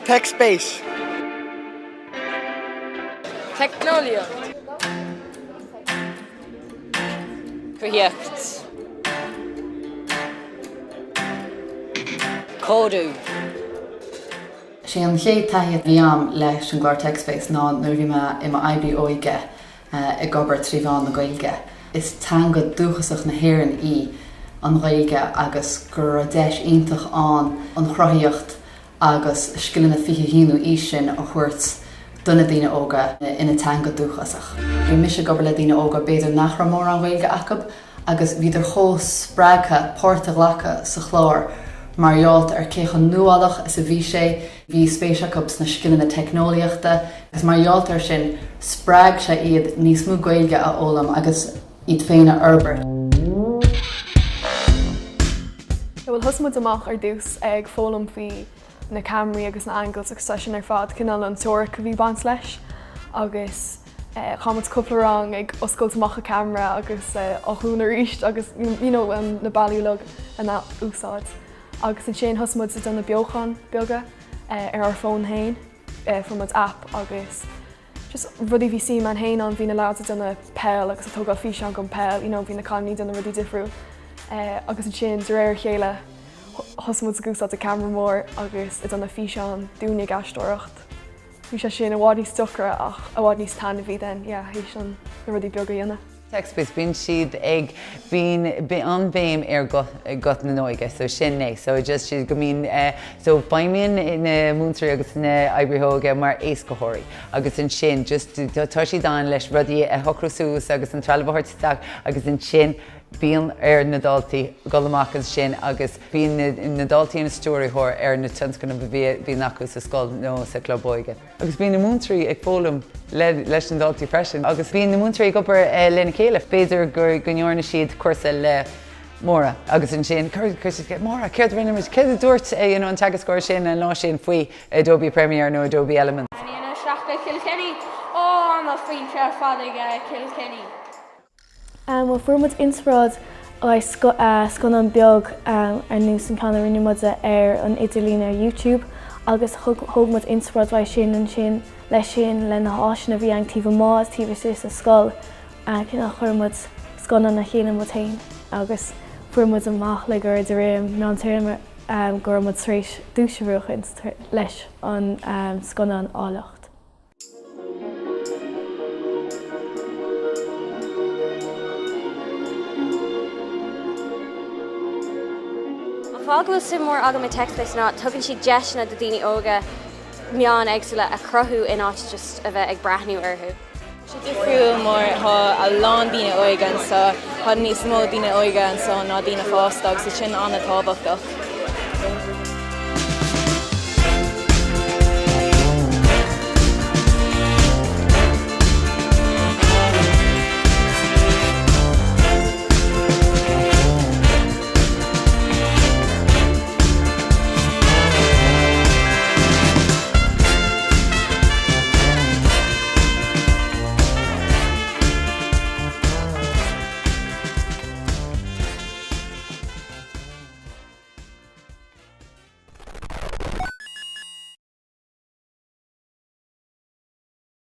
TechSpace. Technology. Project. Codú. sé an ché taithe bhíam leis an gláir TechSpace ná nuair bhí me i IB óige I gobar tríomháin na Gaeilge. Is tan go dúchasach na hÉireann í an Gaeilge agus gur deis iontach an chrothíocht agus scileanna fiche híú í sin a chuirt duna daoine óga ina tan go dúchasach. Bhí mise gobar le daoine óga beidir nach ra mór an Gaeilge acab agus bhíidir chós sprácha pórta ghlacha sa chlár marghealt céchan nuadach is a bhí sé bhí spéisiacabs na scileanna technoliaachta agus marghealt sin sprág sé iad níos mú Gaeilge a ólam agus iad féine arbair. Bhfuil thusmuid amach dús ag fólam faoi na Camaraí agus na angles agus sin fad cinál an teoiric a bhí bant leis agus chamuid cúpla rang ag oscailt amach a Camara agus áthún ríist agus na bailúlog a na úsáid. Agus an sin thusmuid sa donna beochan beaga ar fón hain formid app agus just rudí bhí si man hain an bhí na lád donna peil agus a tógáil fí an go peil, bhí na cáí donna rudí difriú. Agus an sin de réir chéile thusmuid a gúsá a Camara mór agus i donna fí an dúine gastóireacht. Bhí sé sin a bhád níos tuchra ach a bhád níos tanna bhí den, hí sin na rudí beaga dhéanana. TechSpace bíonn siad ag bíon an bhéim ar got na nóige, so sin né, so just siad go mín so baimíonn na múntaí agus na ibrithóga mar éascothirí agus an sin just tá siad an leis rudí a thocrasús agus an trealbhthirteach agus an sin bíon ar na dáltaí golamach an sin agus bíon na dáltaí na stúraithóir ar na tionscanna bhí acu sa scoil nó sa clubóige. Agus bíon na múntaí ag fólam leis an dáltaí freisin. Agus bíon na múntaí gobar lena chéile, béidir gur gneorna siad cuasa le móra agus an sin chuir móra céir rinne céad a dúirt an teagascóir sin an lá sin faoi Adobe Premiere nó Adobe Elements. Níana seachta Kilkenny ó an fríte fádaige Kilkenny. Well fuairmuid inspirad scon an beag ar nús an canna rinne muide ar an Idirlín ar YouTube agus thugmuid inspirad sin an sin leis sin le na háisina bhí an tíomh mád tíomh sis a scoil cinna chuirmuid sconan na chéanana mu tain agus fuairmuid amach le gur de réim ná an téirme gurmuid trééis dúisibhruchan leis an sconan álacht. Fágla sim mór agam TechSpace ná tugann si deisna do daoine óga meán agsúla a crothú in áit just a bheith ag brathnú orthú. Si difriúil mór a lán daoine óigean sa níos mó daoine óigean sa ná daoine fásta agus sin anna tábhachtach.